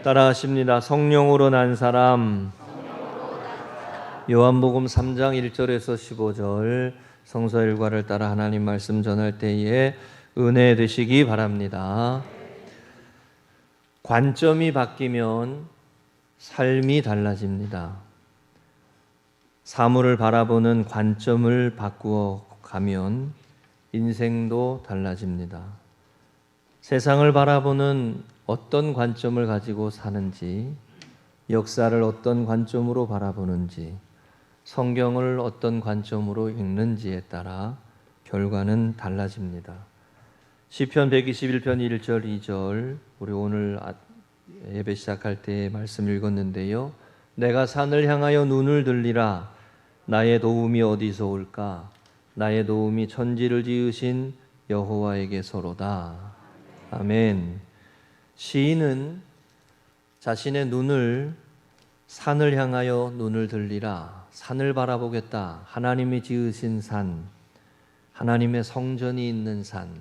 따라하십니다. 성령으로 난 사람. 요한복음 3장 1절에서 15절 성서 일과를 따라 하나님 말씀 전할 때에 은혜 되시기 바랍니다. 관점이 바뀌면 삶이 달라집니다. 사물을 바라보는 관점을 바꾸어 가면 인생도 달라집니다. 세상을 바라보는 어떤 관점을 가지고 사는지, 역사를 어떤 관점으로 바라보는지, 성경을 어떤 관점으로 읽는지에 따라 결과는 달라집니다. 시편 121편 1절 2절 우리 오늘 예배 시작할 때 말씀 읽었는데요. 내가 산을 향하여 눈을 들리라. 나의 도움이 어디서 올까? 나의 도움이 천지를 지으신 여호와에게서로다. 아멘. 시인은 자신의 눈을 산을 향하여 눈을 들리라. 산을 바라보겠다. 하나님이 지으신 산, 하나님의 성전이 있는 산,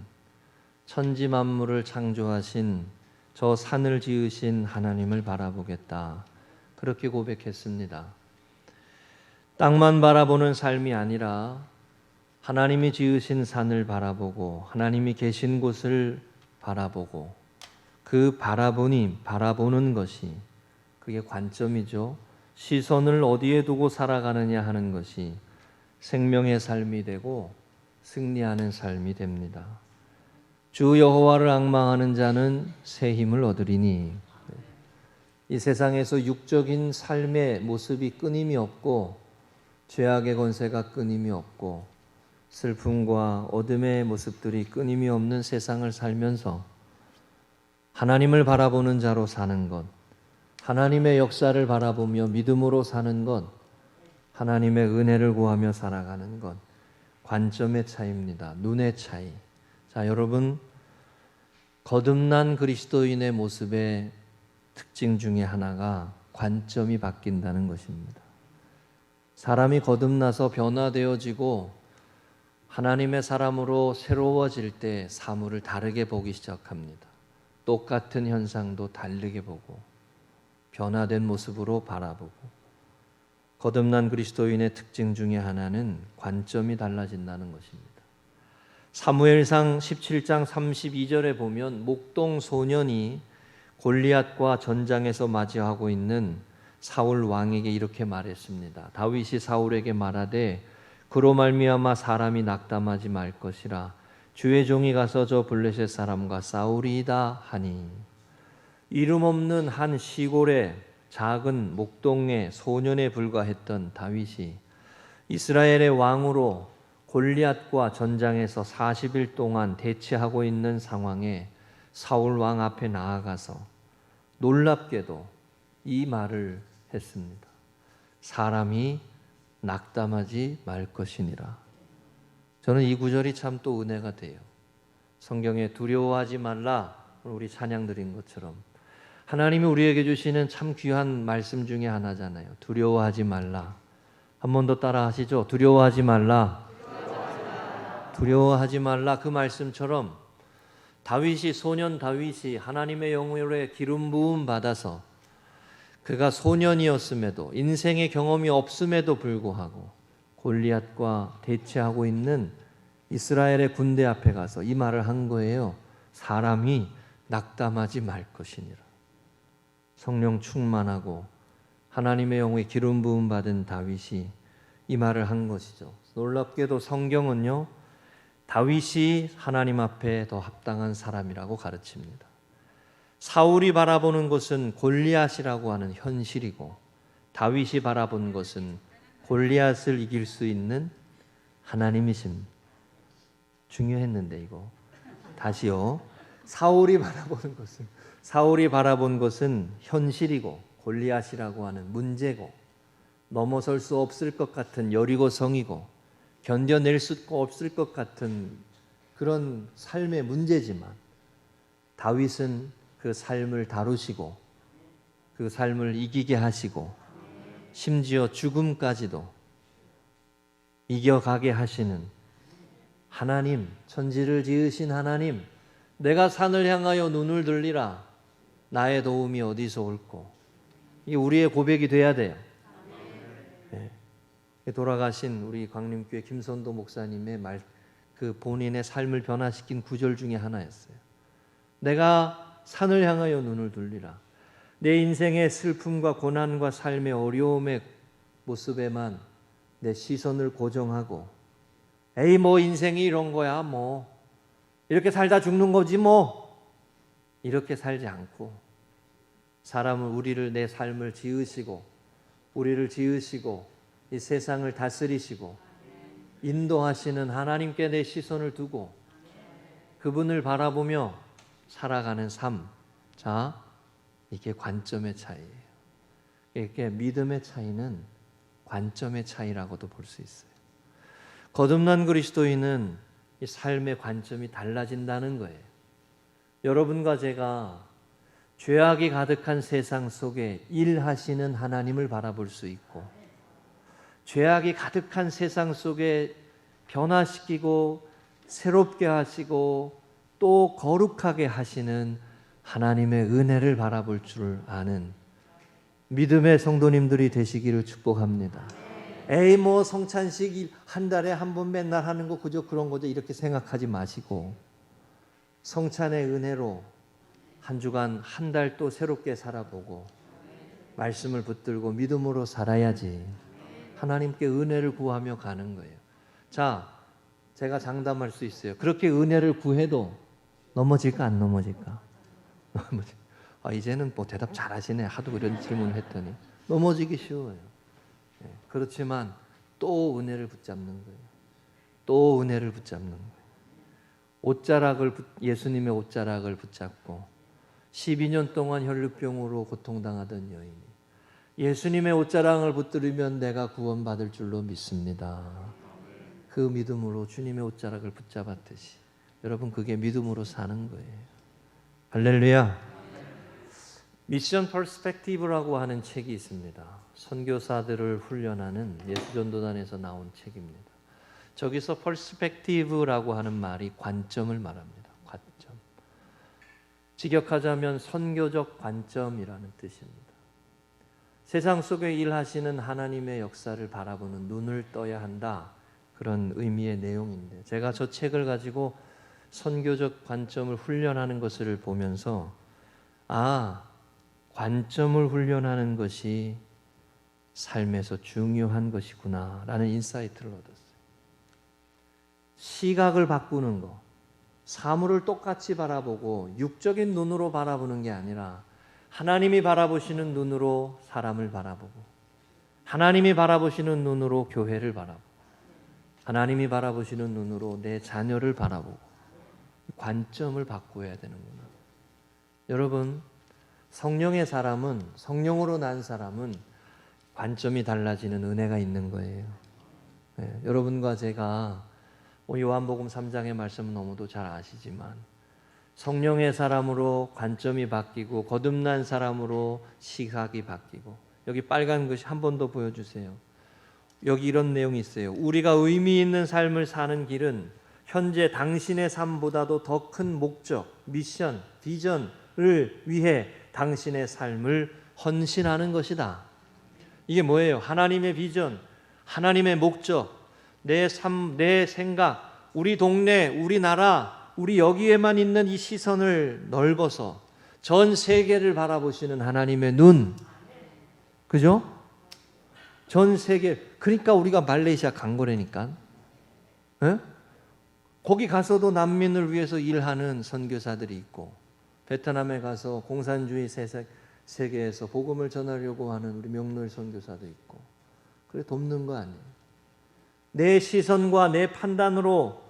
천지 만물을 창조하신 저 산을 지으신 하나님을 바라보겠다. 그렇게 고백했습니다. 땅만 바라보는 삶이 아니라 하나님이 지으신 산을 바라보고 하나님이 계신 곳을 바라보고 그 바라보는 것이 그게 관점이죠. 시선을 어디에 두고 살아가느냐 하는 것이 생명의 삶이 되고 승리하는 삶이 됩니다. 주 여호와를 앙망하는 자는 새 힘을 얻으리니. 이 세상에서 육적인 삶의 모습이 끊임이 없고 죄악의 권세가 끊임이 없고 슬픔과 어둠의 모습들이 끊임이 없는 세상을 살면서 하나님을 바라보는 자로 사는 것, 하나님의 역사를 바라보며 믿음으로 사는 것, 하나님의 은혜를 구하며 살아가는 것, 관점의 차이입니다. 눈의 차이. 자, 여러분, 거듭난 그리스도인의 모습의 특징 중에 하나가 관점이 바뀐다는 것입니다. 사람이 거듭나서 변화되어지고 하나님의 사람으로 새로워질 때 사물을 다르게 보기 시작합니다. 똑같은 현상도 다르게 보고 변화된 모습으로 바라보고. 거듭난 그리스도인의 특징 중에 하나는 관점이 달라진다는 것입니다. 사무엘상 17장 32절에 보면 목동 소년이 골리앗과 전장에서 맞이하고 있는 사울 왕에게 이렇게 말했습니다. 다윗이 사울에게 말하되 그로 말미암아 사람이 낙담하지 말 것이라. 주의 종이 가서 저 블레셋 사람과 싸우리이다 하니. 이름 없는 한 시골의 작은 목동의 소년에 불과했던 다윗이 이스라엘의 왕으로 골리앗과 전장에서 40일 동안 대치하고 있는 상황에 사울 왕 앞에 나아가서 놀랍게도 이 말을 했습니다. 사람이 낙담하지 말 것이니라. 저는 이 구절이 참 또 은혜가 돼요. 성경에 두려워하지 말라, 우리 찬양 드린 것처럼 하나님이 우리에게 주시는 참 귀한 말씀 중에 하나잖아요. 두려워하지 말라. 한 번 더 따라 하시죠. 두려워하지 말라. 두려워하지 말라. 그 말씀처럼 소년 다윗이 하나님의 영으로 기름 부음 받아서 그가 소년이었음에도 인생의 경험이 없음에도 불구하고 골리앗과 대치하고 있는 이스라엘의 군대 앞에 가서 이 말을 한 거예요. 사람이 낙담하지 말 것이니라. 성령 충만하고 하나님의 영의 기름 부음 받은 다윗이 이 말을 한 것이죠. 놀랍게도 성경은요, 다윗이 하나님 앞에 더 합당한 사람이라고 가르칩니다. 사울이 바라보는 것은 골리앗이라고 하는 현실이고 다윗이 바라본 것은 골리앗을 이길 수 있는 하나님이십니다. 중요했는데 이거 다시요. 사울이 바라본 것은 현실이고 골리앗이라고 하는 문제고 넘어설 수 없을 것 같은 여리고성이고 견뎌낼 수 없을 것 같은 그런 삶의 문제지만 다윗은 그 삶을 다루시고 그 삶을 이기게 하시고 심지어 죽음까지도 이겨가게 하시는 하나님, 천지를 지으신 하나님, 내가 산을 향하여 눈을 들리라. 나의 도움이 어디서 올꼬. 이게 우리의 고백이 돼야 돼요. 네. 돌아가신 우리 광림교회 김선도 목사님의 그 본인의 삶을 변화시킨 구절 중에 하나였어요. 내가 산을 향하여 눈을 돌리라. 내 인생의 슬픔과 고난과 삶의 어려움의 모습에만 내 시선을 고정하고, 에이 뭐 인생이 이런 거야, 뭐 이렇게 살다 죽는 거지 뭐, 이렇게 살지 않고, 사람은 우리를, 내 삶을 지으시고 우리를 지으시고 이 세상을 다스리시고 인도하시는 하나님께 내 시선을 두고 그분을 바라보며 살아가는 삶. 자, 이게 관점의 차이예요. 이게 믿음의 차이는 관점의 차이라고도 볼 수 있어요. 거듭난 그리스도인은 이 삶의 관점이 달라진다는 거예요. 여러분과 제가 죄악이 가득한 세상 속에 일하시는 하나님을 바라볼 수 있고, 죄악이 가득한 세상 속에 변화시키고 새롭게 하시고 또 거룩하게 하시는 하나님의 은혜를 바라볼 줄 아는 믿음의 성도님들이 되시기를 축복합니다. 에이 뭐 성찬식 한 달에 한 번 맨날 하는 거 그저 그런 거죠, 이렇게 생각하지 마시고, 성찬의 은혜로 한 주간 한 달 또 새롭게 살아보고 말씀을 붙들고 믿음으로 살아야지 하나님께 은혜를 구하며 가는 거예요. 자, 제가 장담할 수 있어요. 그렇게 은혜를 구해도 넘어질까 안 넘어질까? 이제는 뭐 대답 잘하시네. 하도 그런 질문을 했더니 넘어지기 쉬워요. 네, 그렇지만 또 은혜를 붙잡는 거예요. 또 은혜를 붙잡는 거예요. 예수님의 옷자락을 붙잡고 12년 동안 혈루병으로 고통당하던 여인이 예수님의 옷자락을 붙들으면 내가 구원받을 줄로 믿습니다. 그 믿음으로 주님의 옷자락을 붙잡았듯이 여러분, 그게 믿음으로 사는 거예요. 할렐루야. 미션 퍼스펙티브라고 하는 책이 있습니다. 선교사들을 훈련하는 예수전도단에서 나온 책입니다. 저기서 퍼스펙티브라고 하는 말이 관점을 말합니다. 관점. 직역하자면 선교적 관점이라는 뜻입니다. 세상 속에 일하시는 하나님의 역사를 바라보는 눈을 떠야 한다, 그런 의미의 내용인데, 제가 저 책을 가지고 선교적 관점을 훈련하는 것을 보면서 관점을 훈련하는 것이 삶에서 중요한 것이구나 라는 인사이트를 얻었어요. 시각을 바꾸는 거, 사물을 똑같이 바라보고 육적인 눈으로 바라보는 게 아니라 하나님이 바라보시는 눈으로 사람을 바라보고, 하나님이 바라보시는 눈으로 교회를 바라보고, 하나님이 바라보시는 눈으로 내 자녀를 바라보고, 관점을 바꾸어야 되는구나. 여러분, 성령의 사람은, 성령으로 난 사람은 관점이 달라지는 은혜가 있는 거예요. 네, 여러분과 제가 요한복음 3장의 말씀은 너무도 잘 아시지만 성령의 사람으로 관점이 바뀌고 거듭난 사람으로 시각이 바뀌고, 여기 빨간 것이 한 번 더 보여주세요. 여기 이런 내용이 있어요. 우리가 의미 있는 삶을 사는 길은 현재 당신의 삶보다도 더 큰 목적, 미션, 비전을 위해 당신의 삶을 헌신하는 것이다. 이게 뭐예요? 하나님의 비전, 하나님의 목적, 내 삶, 내 생각, 우리 동네, 우리 나라, 우리 여기에만 있는 이 시선을 넓어서 전 세계를 바라보시는 하나님의 눈. 그죠? 전 세계. 그러니까 우리가 말레이시아 간 거라니까. 에? 거기 가서도 난민을 위해서 일하는 선교사들이 있고, 베트남에 가서 공산주의 세계에서 복음을 전하려고 하는 우리 명로의 선교사도 있고, 그래 돕는 거 아니에요. 내 시선과 내 판단으로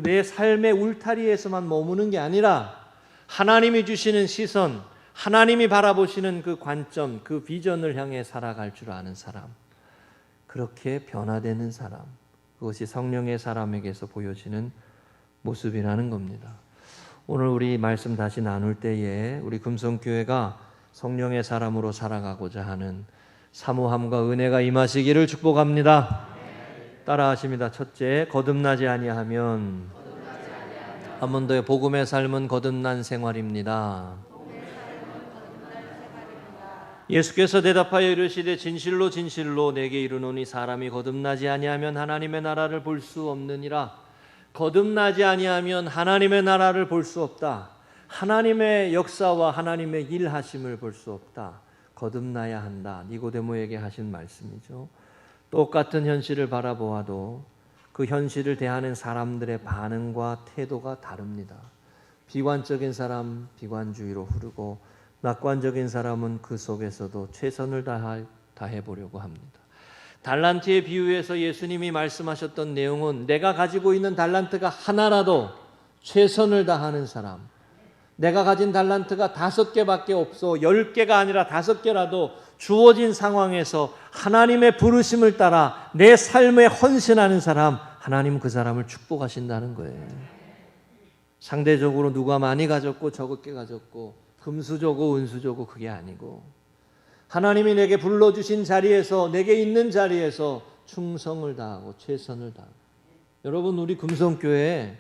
내 삶의 울타리에서만 머무는 게 아니라 하나님이 주시는 시선, 하나님이 바라보시는 그 관점, 그 비전을 향해 살아갈 줄 아는 사람, 그렇게 변화되는 사람, 그것이 성령의 사람에게서 보여지는 모습이라는 겁니다. 오늘 우리 말씀 다시 나눌 때에 우리 금성교회가 성령의 사람으로 살아가고자 하는 사모함과 은혜가 임하시기를 축복합니다. 따라하십니다. 첫째, 거듭나지 아니하면 한 번 더요. 복음의 삶은 거듭난 생활입니다. 예수께서 대답하여 이르시되 진실로 진실로 내게 이르노니 사람이 거듭나지 아니하면 하나님의 나라를 볼 수 없느니라. 거듭나지 아니하면 하나님의 나라를 볼 수 없다. 하나님의 역사와 하나님의 일하심을 볼 수 없다. 거듭나야 한다. 니고데모에게 하신 말씀이죠. 똑같은 현실을 바라보아도 그 현실을 대하는 사람들의 반응과 태도가 다릅니다. 비관적인 사람 비관주의로 흐르고 낙관적인 사람은 그 속에서도 최선을 다해 보려고 합니다. 달란트의 비유에서 예수님이 말씀하셨던 내용은 내가 가지고 있는 달란트가 하나라도 최선을 다하는 사람, 내가 가진 달란트가 5개밖에 없어 10개가 아니라 5개라도 주어진 상황에서 하나님의 부르심을 따라 내 삶에 헌신하는 사람, 하나님 그 사람을 축복하신다는 거예요. 상대적으로 누가 많이 가졌고 적게 가졌고 금수저고 은수저고 그게 아니고 하나님이 내게 불러주신 자리에서 내게 있는 자리에서 충성을 다하고 최선을 다하고. 여러분, 우리 금성교회에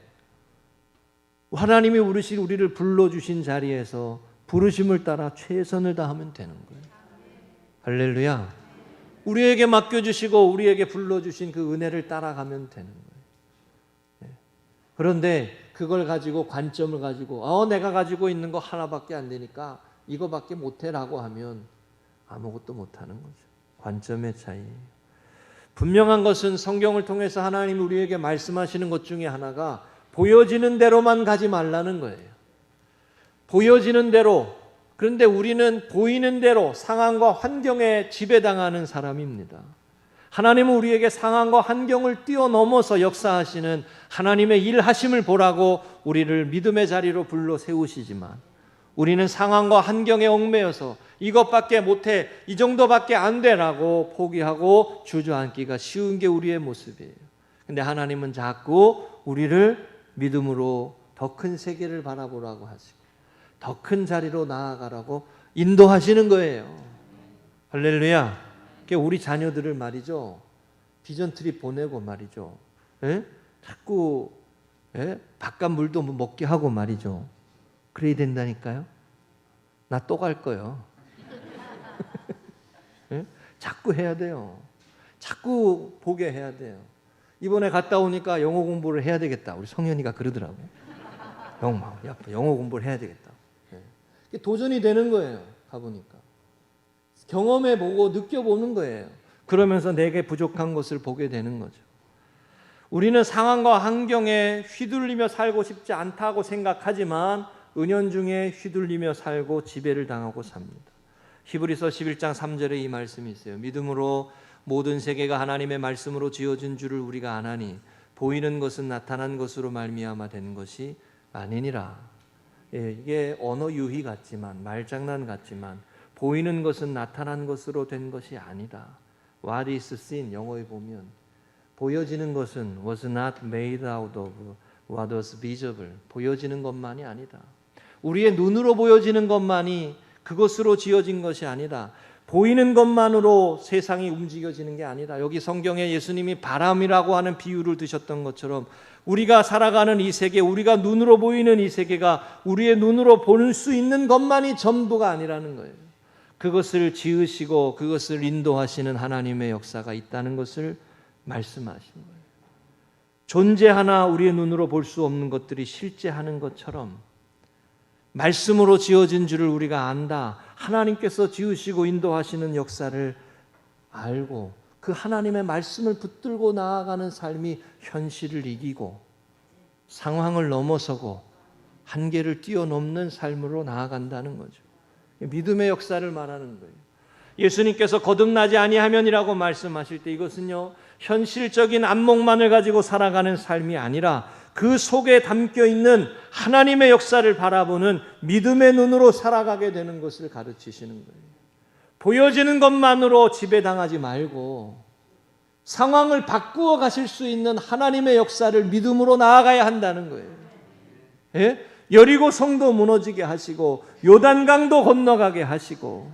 하나님이 우리를 불러주신 자리에서 부르심을 따라 최선을 다하면 되는 거예요. 할렐루야. 우리에게 맡겨주시고 우리에게 불러주신 그 은혜를 따라가면 되는 거예요. 그런데 그걸 가지고 관점을 가지고 내가 가지고 있는 거 하나밖에 안 되니까 이거밖에 못해라고 하면 아무것도 못하는 거죠. 관점의 차이예요. 분명한 것은 성경을 통해서 하나님이 우리에게 말씀하시는 것 중에 하나가 보여지는 대로만 가지 말라는 거예요. 보여지는 대로. 그런데 우리는 보이는 대로 상황과 환경에 지배당하는 사람입니다. 하나님은 우리에게 상황과 환경을 뛰어넘어서 역사하시는 하나님의 일하심을 보라고 우리를 믿음의 자리로 불러 세우시지만 우리는 상황과 환경에 얽매여서 이것밖에 못해, 이 정도밖에 안 되라고 포기하고 주저앉기가 쉬운 게 우리의 모습이에요. 근데 하나님은 자꾸 우리를 믿음으로 더 큰 세계를 바라보라고 하시고 더 큰 자리로 나아가라고 인도하시는 거예요. 할렐루야. 우리 자녀들을 말이죠, 비전 트립 보내고 말이죠, 자꾸 바깥 물도 먹게 하고 말이죠. 그래야 된다니까요. 나 또 갈 거요. 자꾸 해야 돼요. 자꾸 보게 해야 돼요. 이번에 갔다 오니까 영어 공부를 해야 되겠다. 우리 성현이가 그러더라고요. 영어 공부를 해야 되겠다. 도전이 되는 거예요. 가보니까. 경험해보고 느껴보는 거예요. 그러면서 내게 부족한 것을 보게 되는 거죠. 우리는 상황과 환경에 휘둘리며 살고 싶지 않다고 생각하지만 은연중에 휘둘리며 살고 지배를 당하고 삽니다. 히브리서 11장 3절에 이 말씀이 있어요. 믿음으로 모든 세계가 하나님의 말씀으로 지어진 줄을 우리가 아나니 보이는 것은 나타난 것으로 말미암아 된 것이 아니니라. 이게 언어 유희 같지만 말장난 같지만 보이는 것은 나타난 것으로 된 것이 아니다. What is seen 영어에 보면 보여지는 것은 was not made out of what was visible. 보여지는 것만이 아니다. 우리의 눈으로 보여지는 것만이 그것으로 지어진 것이 아니다. 보이는 것만으로 세상이 움직여지는 게 아니다. 여기 성경에 예수님이 바람이라고 하는 비유를 드셨던 것처럼 우리가 살아가는 이 세계, 우리가 눈으로 보이는 이 세계가 우리의 눈으로 볼 수 있는 것만이 전부가 아니라는 거예요. 그것을 지으시고 그것을 인도하시는 하나님의 역사가 있다는 것을 말씀하시는 거예요. 존재하나 우리의 눈으로 볼 수 없는 것들이 실제하는 것처럼 말씀으로 지어진 줄을 우리가 안다. 하나님께서 지으시고 인도하시는 역사를 알고 그 하나님의 말씀을 붙들고 나아가는 삶이 현실을 이기고 상황을 넘어서고 한계를 뛰어넘는 삶으로 나아간다는 거죠. 믿음의 역사를 말하는 거예요. 예수님께서 거듭나지 아니하면이라고 말씀하실 때 이것은요, 현실적인 안목만을 가지고 살아가는 삶이 아니라 그 속에 담겨 있는 하나님의 역사를 바라보는 믿음의 눈으로 살아가게 되는 것을 가르치시는 거예요. 보여지는 것만으로 지배당하지 말고 상황을 바꾸어 가실 수 있는 하나님의 역사를 믿음으로 나아가야 한다는 거예요. 예? 여리고 성도 무너지게 하시고 요단강도 건너가게 하시고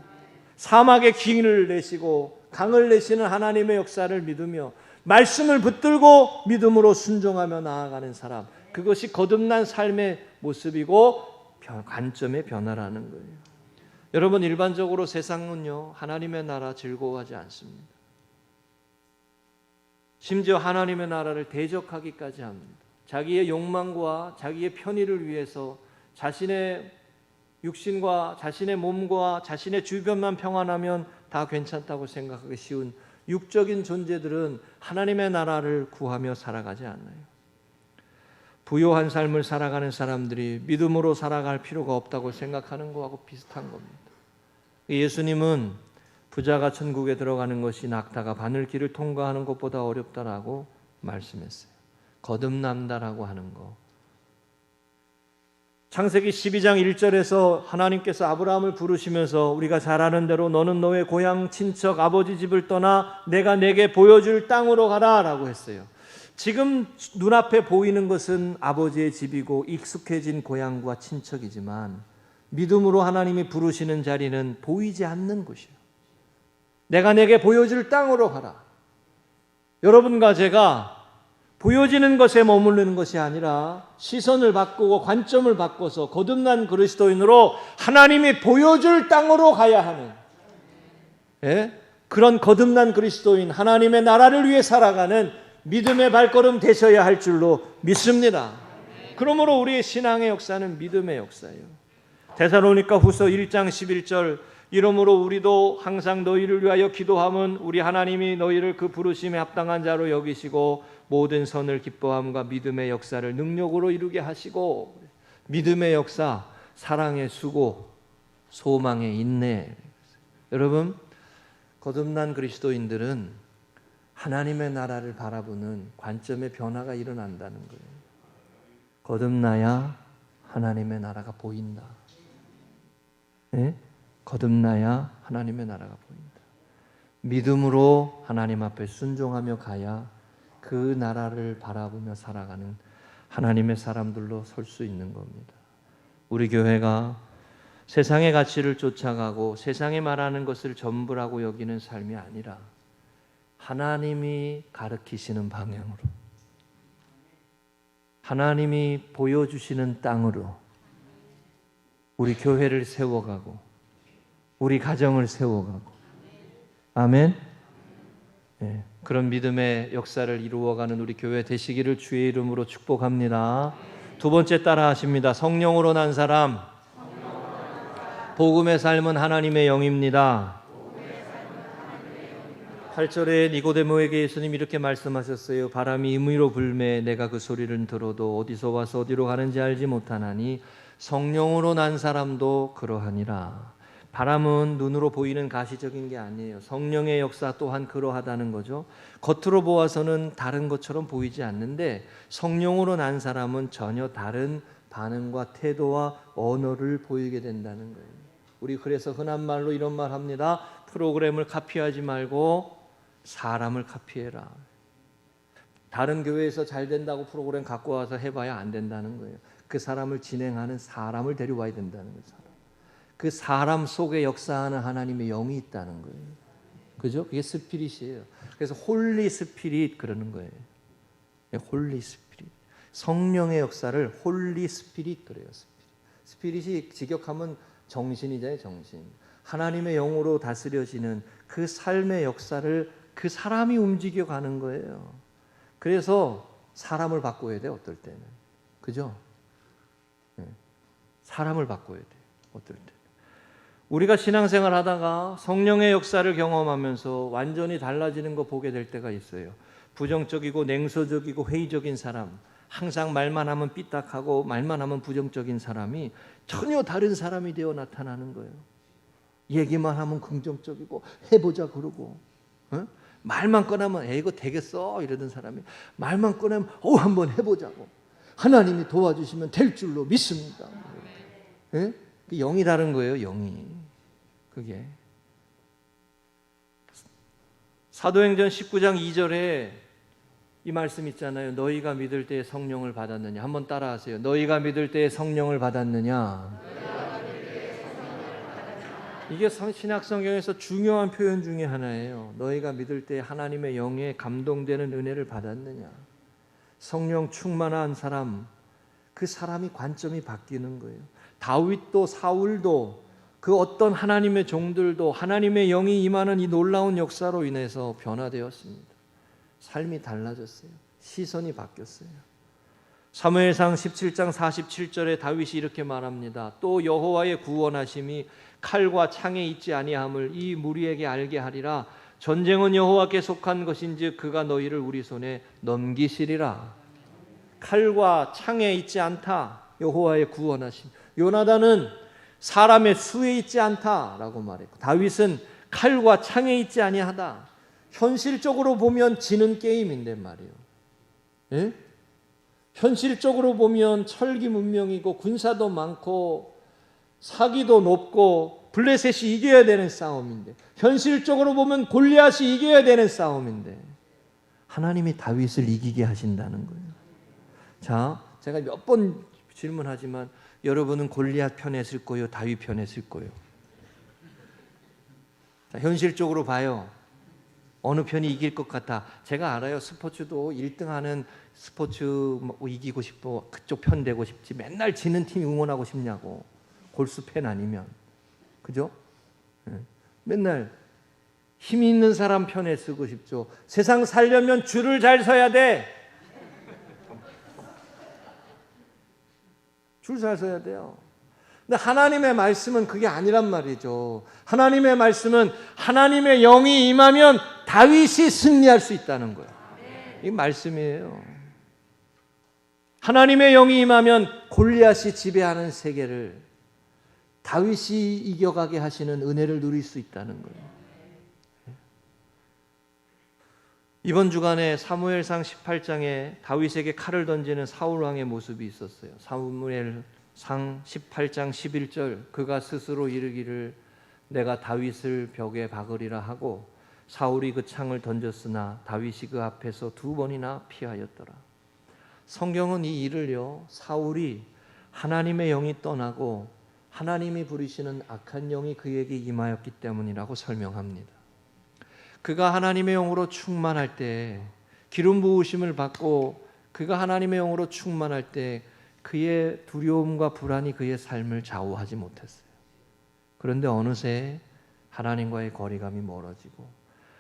사막에 길을 내시고 강을 내시는 하나님의 역사를 믿으며 말씀을 붙들고 믿음으로 순종하며 나아가는 사람, 그것이 거듭난 삶의 모습이고 관점의 변화라는 거예요. 여러분, 일반적으로 세상은요, 하나님의 나라 즐거워하지 않습니다. 심지어 하나님의 나라를 대적하기까지 합니다. 자기의 욕망과 자기의 편의를 위해서 자신의 육신과 자신의 몸과 자신의 주변만 평안하면 다 괜찮다고 생각하기 쉬운 육적인 존재들은 하나님의 나라를 구하며 살아가지 않아요. 부요한 삶을 살아가는 사람들이 믿음으로 살아갈 필요가 없다고 생각하는 것하고 비슷한 겁니다. 예수님은 부자가 천국에 들어가는 것이 낙타가 바늘길을 통과하는 것보다 어렵다라고 말씀했어요. 거듭난다라고 하는 거. 창세기 12장 1절에서 하나님께서 아브라함을 부르시면서 우리가 잘 아는 대로 너는 너의 고향 친척 아버지 집을 떠나 내가 내게 보여줄 땅으로 가라 라고 했어요. 지금 눈앞에 보이는 것은 아버지의 집이고 익숙해진 고향과 친척이지만 믿음으로 하나님이 부르시는 자리는 보이지 않는 곳이에요. 내가 내게 보여줄 땅으로 가라. 여러분과 제가 보여지는 것에 머무르는 것이 아니라 시선을 바꾸고 관점을 바꿔서 거듭난 그리스도인으로 하나님이 보여줄 땅으로 가야 하는, 그런 거듭난 그리스도인, 하나님의 나라를 위해 살아가는 믿음의 발걸음 되셔야 할 줄로 믿습니다. 그러므로 우리의 신앙의 역사는 믿음의 역사예요. 데살로니가 후서 1장 11절, 이러므로 우리도 항상 너희를 위하여 기도함은 우리 하나님이 너희를 그 부르심에 합당한 자로 여기시고 모든 선을 기뻐함과 믿음의 역사를 능력으로 이루게 하시고, 믿음의 역사, 사랑의 수고, 소망의 인내. 여러분, 거듭난 그리스도인들은 하나님의 나라를 바라보는 관점의 변화가 일어난다는 거예요. 거듭나야 하나님의 나라가 보인다. 거듭나야 하나님의 나라가 보인다. 믿음으로 하나님 앞에 순종하며 가야 그 나라를 바라보며 살아가는 하나님의 사람들로 설 수 있는 겁니다. 우리 교회가 세상의 가치를 쫓아가고 세상이 말하는 것을 전부라고 여기는 삶이 아니라 하나님이 가르치시는 방향으로, 하나님이 보여주시는 땅으로 우리 교회를 세워가고 우리 가정을 세워가고, 아멘. 그런 믿음의 역사를 이루어가는 우리 교회 되시기를 주의 이름으로 축복합니다. 두 번째 따라 하십니다. 성령으로 난 사람, 복음의 삶은 하나님의 영입니다. 8절에 니고데모에게 예수님 이렇게 말씀하셨어요. 바람이 임의로 불매 내가 그 소리를 들어도 어디서 와서 어디로 가는지 알지 못하나니 성령으로 난 사람도 그러하니라. 바람은 눈으로 보이는 가시적인 게 아니에요. 성령의 역사 또한 그러하다는 거죠. 겉으로 보아서는 다른 것처럼 보이지 않는데 성령으로 난 사람은 전혀 다른 반응과 태도와 언어를 보이게 된다는 거예요. 우리 그래서 흔한 말로 이런 말 합니다. 프로그램을 카피하지 말고 사람을 카피해라. 다른 교회에서 잘 된다고 프로그램 갖고 와서 해봐야 안 된다는 거예요. 그 사람을 진행하는 사람을 데려와야 된다는 거죠. 그 사람 속에 역사하는 하나님의 영이 있다는 거예요. 그죠? 그게 스피릿이에요. 그래서 홀리 스피릿 그러는 거예요. 홀리 스피릿. 성령의 역사를 홀리 스피릿 그래요. 스피릿이 직역하면 정신이잖아요. 정신. 하나님의 영으로 다스려지는 그 삶의 역사를 그 사람이 움직여가는 거예요. 그래서 사람을 바꿔야 돼요. 어떨 때는. 그죠? 사람을 바꿔야 돼요. 어떨 때. 우리가 신앙생활 하다가 성령의 역사를 경험하면서 완전히 달라지는 거 보게 될 때가 있어요. 부정적이고 냉소적이고 회의적인 사람, 항상 말만 하면 삐딱하고 말만 하면 부정적인 사람이 전혀 다른 사람이 되어 나타나는 거예요. 얘기만 하면 긍정적이고 해보자 그러고, 말만 꺼내면 이거 되겠어 이러던 사람이 말만 꺼내면 한번 해보자고, 하나님이 도와주시면 될 줄로 믿습니다. 영이 다른 거예요. 영이. 그게 사도행전 19장 2절에 이 말씀 있잖아요. 너희가 믿을 때에 성령을 받았느냐. 한번 따라하세요. 너희가 믿을 때에 성령을 받았느냐. 이게 신약성경에서 중요한 표현 중에 하나예요. 너희가 믿을 때에 하나님의 영에 감동되는 은혜를 받았느냐. 성령 충만한 사람, 그 사람이 관점이 바뀌는 거예요. 다윗도 사울도 그 어떤 하나님의 종들도 하나님의 영이 임하는 이 놀라운 역사로 인해서 변화되었습니다. 삶이 달라졌어요. 시선이 바뀌었어요. 사무엘상 17장 47절에 다윗이 이렇게 말합니다. 또 여호와의 구원하심이 칼과 창에 있지 아니함을 이 무리에게 알게 하리라. 전쟁은 여호와께 속한 것인즉 그가 너희를 우리 손에 넘기시리라. 칼과 창에 있지 않다. 여호와의 구원하심. 요나단은 사람의 수에 있지 않다라고 말했고, 다윗은 칼과 창에 있지 아니하다. 현실적으로 보면 지는 게임인데 말이에요. 예? 현실적으로 보면 철기 문명이고 군사도 많고 사기도 높고 블레셋이 이겨야 되는 싸움인데, 현실적으로 보면 골리앗이 이겨야 되는 싸움인데 하나님이 다윗을 이기게 하신다는 거예요. 자, 제가 몇 번 질문하지만 여러분은 골리앗 편에 설 거예요? 다윗 편에 설 거예요? 자, 현실적으로 봐요. 어느 편이 이길 것 같아? 제가 알아요. 스포츠도 1등하는 스포츠 이기고 싶어, 그쪽 편 되고 싶지. 맨날 지는 팀 응원하고 싶냐고. 골수 팬 아니면. 그죠? 맨날 힘 있는 사람 편에 쓰고 싶죠. 세상 살려면 줄을 잘 서야 돼. 줄 잘 서야 돼요. 근데 하나님의 말씀은 그게 아니란 말이죠. 하나님의 말씀은 하나님의 영이 임하면 다윗이 승리할 수 있다는 거예요. 이 말씀이에요. 하나님의 영이 임하면 골리앗이 지배하는 세계를 다윗이 이겨가게 하시는 은혜를 누릴 수 있다는 거예요. 이번 주간에 사무엘상 18장에 다윗에게 칼을 던지는 사울 왕의 모습이 있었어요. 사무엘상 18장 11절, 그가 스스로 이르기를 내가 다윗을 벽에 박으리라 하고 사울이 그 창을 던졌으나 다윗이 그 앞에서 2번이나 피하였더라. 성경은 이 일을요, 사울이 하나님의 영이 떠나고 하나님이 부리시는 악한 영이 그에게 임하였기 때문이라고 설명합니다. 그가 하나님의 영으로 충만할 때, 기름 부으심을 받고 그가 하나님의 영으로 충만할 때 그의 두려움과 불안이 그의 삶을 좌우하지 못했어요. 그런데 어느새 하나님과의 거리감이 멀어지고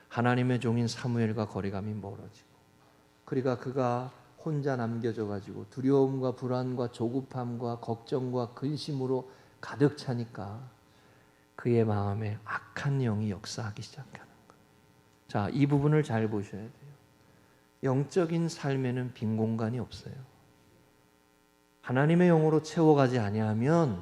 하나님의 종인 사무엘과 거리감이 멀어지고, 그러니까 그가 혼자 남겨져 가지고 두려움과 불안과 조급함과 걱정과 근심으로 가득 차니까 그의 마음에 악한 영이 역사하기 시작하는 거예요. 자, 이 부분을 잘 보셔야 돼요. 영적인 삶에는 빈 공간이 없어요. 하나님의 영으로 채워가지 아니하면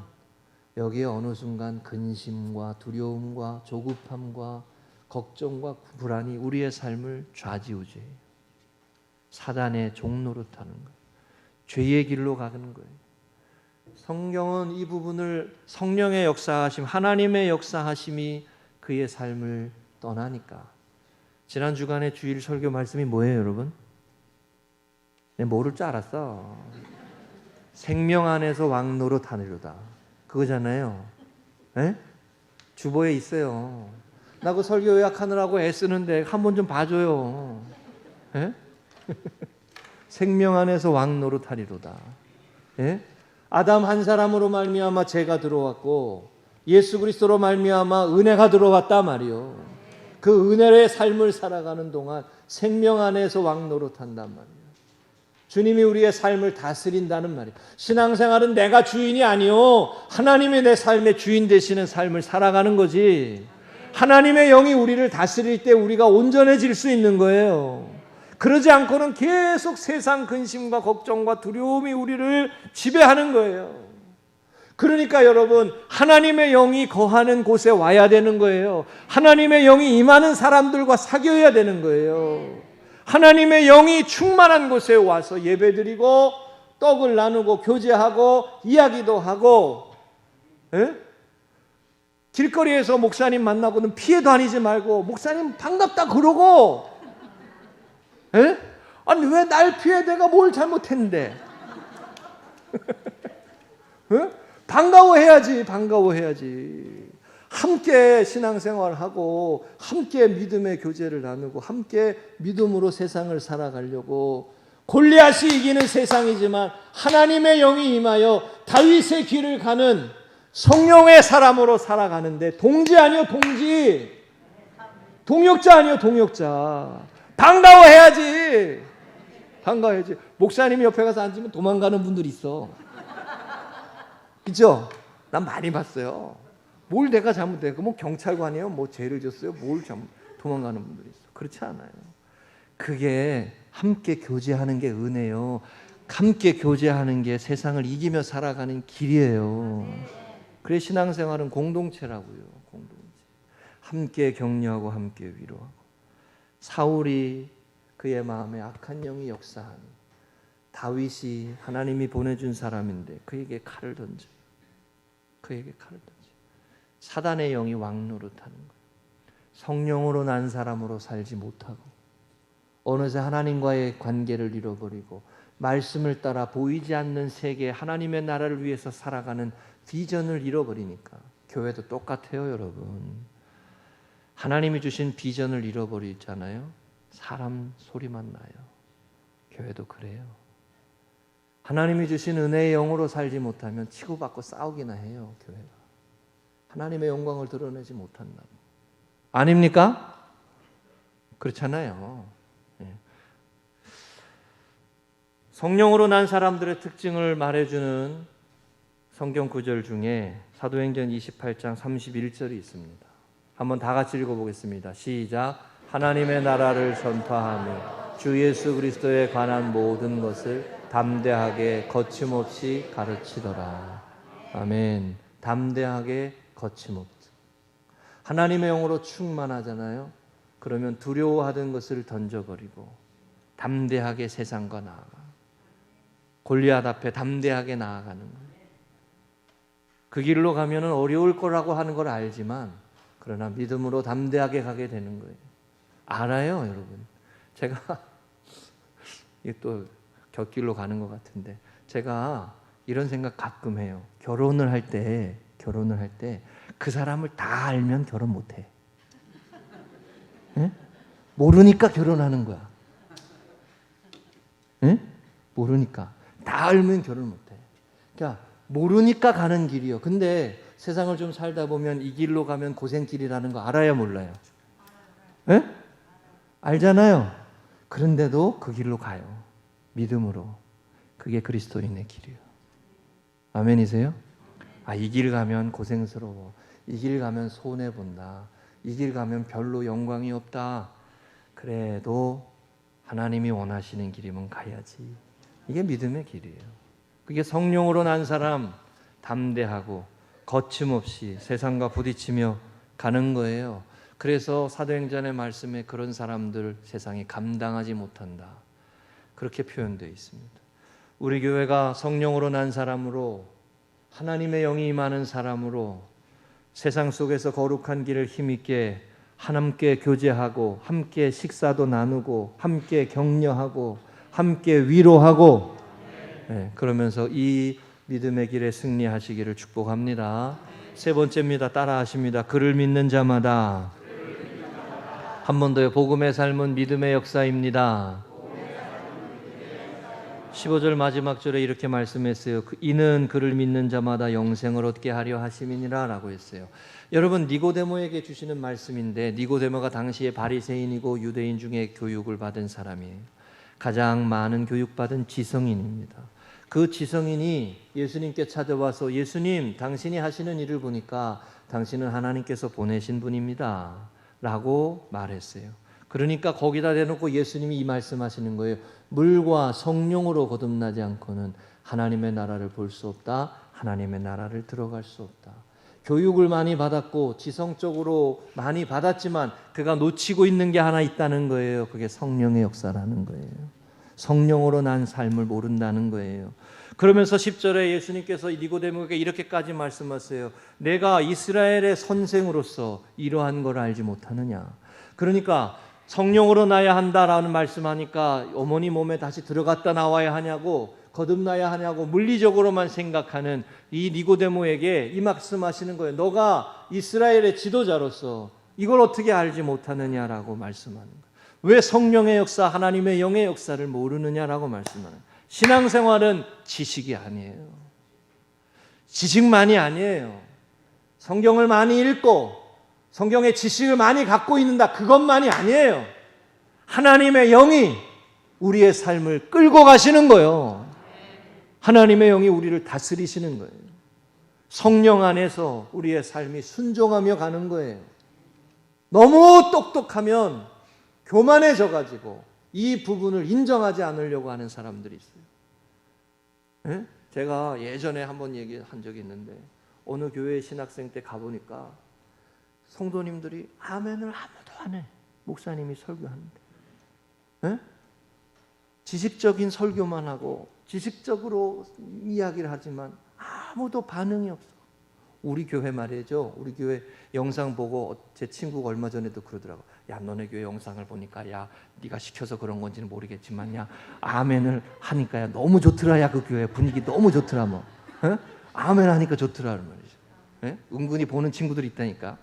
여기에 어느 순간 근심과 두려움과 조급함과 걱정과 불안이 우리의 삶을 좌지우지해요. 사단의 종노릇하는 거예요. 죄의 길로 가는 거예요. 성경은 이 부분을 성령의 역사하심, 하나님의 역사하심이 그의 삶을 떠나니까. 지난 주간의 주일 설교 말씀이 뭐예요, 여러분? 내 모를 줄 알았어. 생명 안에서 왕노릇 하느로다. 그거잖아요. 에? 주보에 있어요. 나 그 설교 요약하느라고 애쓰는데 한 번 좀 봐줘요. 에? 생명 안에서 왕노릇 하리로다. 에? 아담 한 사람으로 말미암아 죄가 들어왔고 예수 그리스도로 말미암아 은혜가 들어왔다 말이요. 그 은혜의 삶을 살아가는 동안 생명 안에서 왕노릇한단 말이에요. 주님이 우리의 삶을 다스린다는 말이에요. 신앙생활은 내가 주인이 아니요, 하나님이 내 삶의 주인 되시는 삶을 살아가는 거지. 하나님의 영이 우리를 다스릴 때 우리가 온전해질 수 있는 거예요. 그러지 않고는 계속 세상 근심과 걱정과 두려움이 우리를 지배하는 거예요. 그러니까 여러분, 하나님의 영이 거하는 곳에 와야 되는 거예요. 하나님의 영이 임하는 사람들과 사귀어야 되는 거예요. 하나님의 영이 충만한 곳에 와서 예배드리고 떡을 나누고 교제하고 이야기도 하고, 에? 길거리에서 목사님 만나고는 피해 다니지 말고 목사님 반갑다 그러고, 에? 아니 왜 날 피해? 내가 뭘 잘못했는데? 에? 반가워해야지, 반가워해야지. 함께 신앙생활하고 함께 믿음의 교제를 나누고 함께 믿음으로 세상을 살아가려고. 골리앗이 이기는 세상이지만 하나님의 영이 임하여 다윗의 길을 가는 성령의 사람으로 살아가는데 동지 아니요, 동지. 동역자 아니요, 동역자. 반가워해야지. 반가워해야지. 목사님이 옆에 가서 앉으면 도망가는 분들이 있어. 그죠? 난 많이 봤어요. 뭘 내가 잘못했고, 뭐 경찰관이에요, 뭐 죄를 졌어요, 뭘 도망가는 분들이 있어. 그렇지 않아요. 그게 함께 교제하는 게 은혜요. 함께 교제하는 게 세상을 이기며 살아가는 길이에요. 그래 신앙생활은 공동체라고요. 공동체. 함께 격려하고 함께 위로하고. 사울이 그의 마음에 악한 영이 역사하니 다윗이 하나님이 보내준 사람인데 그에게 칼을 던져요. 그에게 칼을 던져요. 사단의 영이 왕노릇하는 거예요. 성령으로 난 사람으로 살지 못하고 어느새 하나님과의 관계를 잃어버리고 말씀을 따라 보이지 않는 세계 하나님의 나라를 위해서 살아가는 비전을 잃어버리니까 교회도 똑같아요, 여러분. 하나님이 주신 비전을 잃어버리잖아요. 사람 소리만 나요. 교회도 그래요. 하나님이 주신 은혜의 영으로 살지 못하면 치고받고 싸우기나 해요, 교회가. 하나님의 영광을 드러내지 못한다고. 아닙니까? 그렇잖아요. 성령으로 난 사람들의 특징을 말해주는 성경 구절 중에 사도행전 28장 31절이 있습니다. 한번 다 같이 읽어보겠습니다. 시작. 하나님의 나라를 전파하며 주 예수 그리스도에 관한 모든 것을 담대하게 거침없이 가르치더라. 아멘. 담대하게 거침없이. 하나님의 영으로 충만하잖아요. 그러면 두려워하던 것을 던져버리고 담대하게 세상과 나아가. 골리앗 앞에 담대하게 나아가는 거예요. 그 길로 가면 어려울 거라고 하는 걸 알지만 그러나 믿음으로 담대하게 가게 되는 거예요. 알아요, 여러분. 제가 이게 또 곁길로 가는 것 같은데 제가 이런 생각 가끔 해요. 결혼을 할 때 그 사람을 다 알면 결혼 못해. 예? 모르니까 결혼하는 거야. 예? 모르니까. 다 알면 결혼 못해. 그러니까 모르니까 가는 길이요. 근데 세상을 좀 살다 보면 이 길로 가면 고생길이라는 거 알아야 몰라요? 예? 알잖아요. 그런데도 그 길로 가요. 믿음으로. 그게 그리스도인의 길이에요. 아멘이세요? 아, 이 길 가면 고생스러워. 이 길 가면 손해본다. 이 길 가면 별로 영광이 없다. 그래도 하나님이 원하시는 길이면 가야지. 이게 믿음의 길이에요. 그게 성령으로 난 사람 담대하고 거침없이 세상과 부딪히며 가는 거예요. 그래서 사도행전의 말씀에 그런 사람들 세상이 감당하지 못한다. 그렇게 표현되어 있습니다. 우리 교회가 성령으로 난 사람으로 하나님의 영이 임하는 사람으로 세상 속에서 거룩한 길을 힘있게 함께 교제하고 함께 식사도 나누고 함께 격려하고 함께 위로하고 그러면서 이 믿음의 길에 승리하시기를 축복합니다. 세 번째입니다. 따라하십니다. 그를 믿는 자마다 한 번 더요. 복음의 삶은 믿음의 역사입니다. 15절 마지막 절에 이렇게 말씀했어요. 이는 그를 믿는 자마다 영생을 얻게 하려 하심이니라 라고 했어요. 여러분 니고데모에게 주시는 말씀인데 니고데모가 당시에 바리새인이고 유대인 중에 교육을 받은 사람이에요. 가장 많은 교육받은 지성인입니다. 그 지성인이 예수님께 찾아와서 예수님 당신이 하시는 일을 보니까 당신은 하나님께서 보내신 분입니다 라고 말했어요. 그러니까 거기다 대놓고 예수님이 이 말씀하시는 거예요. 물과 성령으로 거듭나지 않고는 하나님의 나라를 볼 수 없다. 하나님의 나라를 들어갈 수 없다. 교육을 많이 받았고 지성적으로 많이 받았지만 그가 놓치고 있는 게 하나 있다는 거예요. 그게 성령의 역사라는 거예요. 성령으로 난 삶을 모른다는 거예요. 그러면서 10절에 예수님께서 니고데모에게 이렇게까지 말씀하세요. 내가 이스라엘의 선생으로서 이러한 걸 알지 못하느냐. 그러니까 성령으로 나야 한다라는 말씀하니까 어머니 몸에 다시 들어갔다 나와야 하냐고 거듭나야 하냐고 물리적으로만 생각하는 이 니고데모에게 이 말씀하시는 거예요. 너가 이스라엘의 지도자로서 이걸 어떻게 알지 못하느냐라고 말씀하는 거예요. 왜 성령의 역사, 하나님의 영의 역사를 모르느냐라고 말씀하는 거예요. 신앙생활은 지식이 아니에요. 지식만이 아니에요. 성경을 많이 읽고 성경의 지식을 많이 갖고 있는다, 그것만이 아니에요. 하나님의 영이 우리의 삶을 끌고 가시는 거예요. 하나님의 영이 우리를 다스리시는 거예요. 성령 안에서 우리의 삶이 순종하며 가는 거예요. 너무 똑똑하면 교만해져 가지고 이 부분을 인정하지 않으려고 하는 사람들이 있어요. 네? 제가 예전에 한번 얘기한 적이 있는데 어느 교회 신학생 때 가보니까 성도님들이 아멘을 아무도 안 해. 목사님이 설교하는데. 네? 지식적인 설교만 하고 지식적으로 이야기를 하지만 아무도 반응이 없어. 우리 교회 말이죠. 우리 교회 영상 보고 제 친구가 얼마 전에도 그러더라고. 야, 너네 교회 영상을 보니까 야, 네가 시켜서 그런 건지는 모르겠지만 야, 아멘을 하니까 야, 너무 좋더라. 야, 그 교회 분위기 너무 좋더라. 뭐. 에? 아멘 하니까 좋더라 말이죠. 에? 은근히 보는 친구들이 있다니까.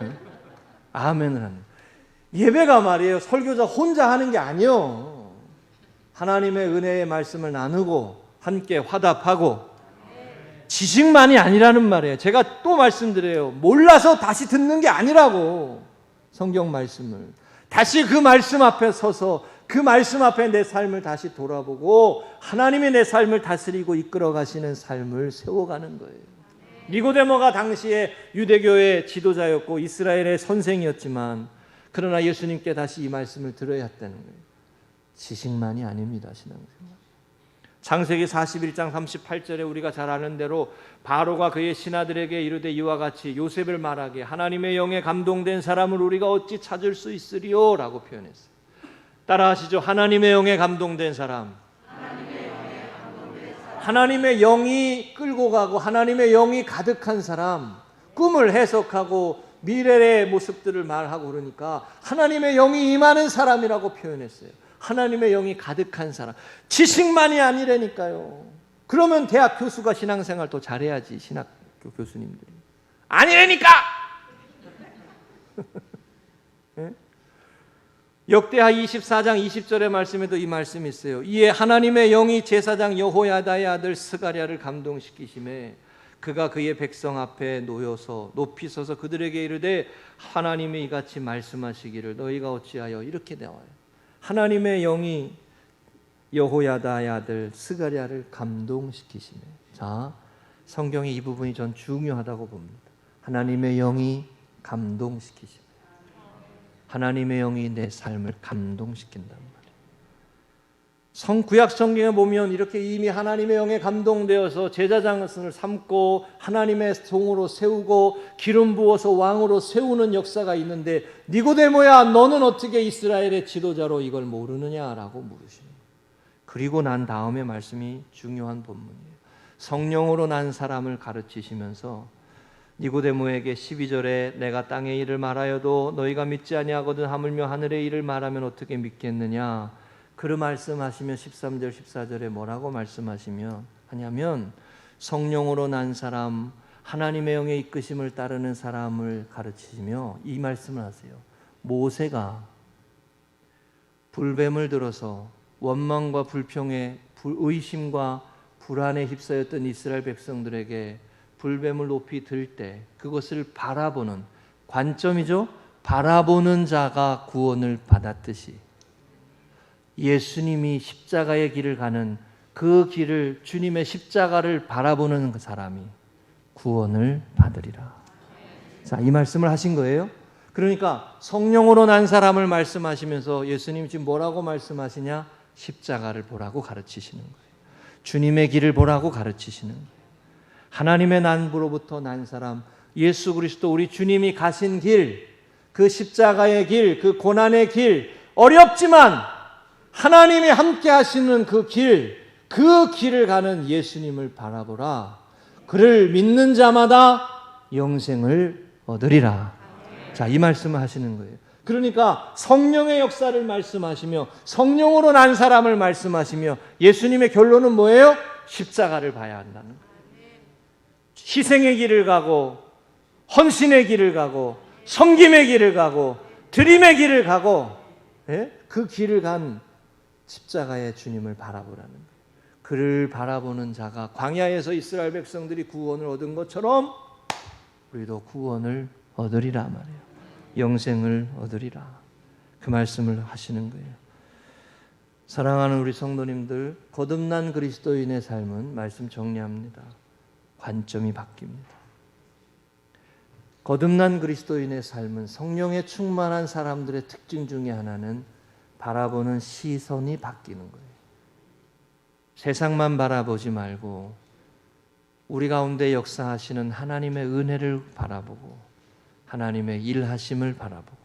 에? 아멘을 하는. 예배가 말이에요. 설교자 혼자 하는 게 아니요. 하나님의 은혜의 말씀을 나누고 함께 화답하고 지식만이 아니라는 말이에요. 제가 또 말씀드려요. 몰라서 다시 듣는 게 아니라고. 성경 말씀을 다시 그 말씀 앞에 서서 그 말씀 앞에 내 삶을 다시 돌아보고 하나님이 내 삶을 다스리고 이끌어 가시는 삶을 세워가는 거예요. 니고데모가 당시에 유대교의 지도자였고 이스라엘의 선생이었지만 그러나 예수님께 다시 이 말씀을 들어야 했다는 거예요. 지식만이 아닙니다. 신앙생활. 창세기 41장 38절에 우리가 잘 아는 대로 바로가 그의 신하들에게 이르되 이와 같이 요셉을 말하게 하나님의 영에 감동된 사람을 우리가 어찌 찾을 수 있으리요? 라고 표현했어요. 따라하시죠. 하나님의 영에 감동된 사람. 하나님의 영이 끌고 가고 하나님의 영이 가득한 사람, 꿈을 해석하고 미래의 모습들을 말하고 그러니까 하나님의 영이 임하는 사람이라고 표현했어요. 하나님의 영이 가득한 사람. 지식만이 아니라니까요. 그러면 대학 교수가 신앙생활 더 잘해야지. 신학교 교수님들이. 아니라니까! 네? 역대하 24장 20절의 말씀에도 이 말씀이 있어요. 이에 하나님의 영이 제사장 여호야다의 아들 스가랴를 감동시키심에 그가 그의 백성 앞에 놓여서 높이 서서 그들에게 이르되 하나님이 이같이 말씀하시기를 너희가 어찌하여 이렇게 나와요. 하나님의 영이 여호야다의 아들 스가랴를 감동시키시네. 자, 성경에 이 부분이 전 중요하다고 봅니다. 하나님의 영이 감동시키시네. 하나님의 영이 내 삶을 감동시킨단 말이에요. 구약 성경에 보면 이렇게 이미 하나님의 영에 감동되어서 제사장을 삼고 하나님의 종으로 세우고 기름 부어서 왕으로 세우는 역사가 있는데 니고데모야 너는 어떻게 이스라엘의 지도자로 이걸 모르느냐라고 물으시는 거예요. 그리고 난 다음에 말씀이 중요한 본문이에요. 성령으로 난 사람을 가르치시면서 니고데모에게 12절에 내가 땅의 일을 말하여도 너희가 믿지 아니하거든 하물며 하늘의 일을 말하면 어떻게 믿겠느냐. 그 말씀하시면 13절 14절에 뭐라고 말씀하시면 하냐면 성령으로 난 사람 하나님의 영의 이끄심을 따르는 사람을 가르치시며 이 말씀을 하세요. 모세가 불뱀을 들어서 원망과 불평에 의심과 불안에 휩싸였던 이스라엘 백성들에게 불뱀을 높이 들 때 그것을 바라보는 관점이죠. 바라보는 자가 구원을 받았듯이 예수님이 십자가의 길을 가는 그 길을 주님의 십자가를 바라보는 그 사람이 구원을 받으리라. 자, 이 말씀을 하신 거예요. 그러니까 성령으로 난 사람을 말씀하시면서 예수님 지금 뭐라고 말씀하시냐? 십자가를 보라고 가르치시는 거예요. 주님의 길을 보라고 가르치시는 거예요. 하나님의 난부로부터 난 사람 예수 그리스도 우리 주님이 가신 길, 그 십자가의 길, 그 고난의 길, 어렵지만 하나님이 함께 하시는 그 길, 그 길을 가는 예수님을 바라보라. 그를 믿는 자마다 영생을 얻으리라. 자, 이 말씀을 하시는 거예요. 그러니까 성령의 역사를 말씀하시며 성령으로 난 사람을 말씀하시며 예수님의 결론은 뭐예요? 십자가를 봐야 한다는 거예요. 희생의 길을 가고 헌신의 길을 가고 섬김의 길을 가고 드림의 길을 가고 그 길을 간 십자가의 주님을 바라보라는 거예요. 그를 바라보는 자가 광야에서 이스라엘 백성들이 구원을 얻은 것처럼 우리도 구원을 얻으리라 말이에요. 영생을 얻으리라. 그 말씀을 하시는 거예요. 사랑하는 우리 성도님들, 거듭난 그리스도인의 삶은 말씀 정리합니다. 관점이 바뀝니다. 거듭난 그리스도인의 삶은 성령에 충만한 사람들의 특징 중에 하나는 바라보는 시선이 바뀌는 거예요. 세상만 바라보지 말고 우리 가운데 역사하시는 하나님의 은혜를 바라보고 하나님의 일하심을 바라보고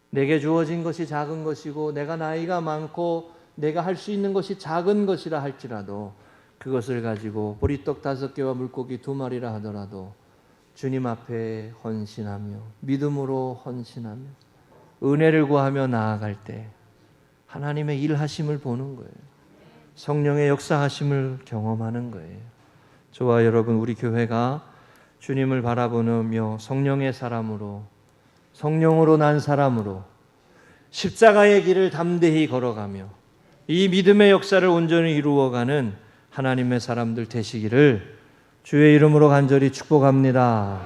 내게 주어진 것이 작은 것이고 내가 나이가 많고 내가 할 수 있는 것이 작은 것이라 할지라도 그것을 가지고 보리떡 5개와 물고기 2마리라 하더라도 주님 앞에 헌신하며 믿음으로 헌신하며 은혜를 구하며 나아갈 때 하나님의 일하심을 보는 거예요. 성령의 역사하심을 경험하는 거예요. 저와 여러분, 우리 교회가 주님을 바라보며 성령의 사람으로, 성령으로 난 사람으로 십자가의 길을 담대히 걸어가며 이 믿음의 역사를 온전히 이루어가는 하나님의 사람들 되시기를 주의 이름으로 간절히 축복합니다.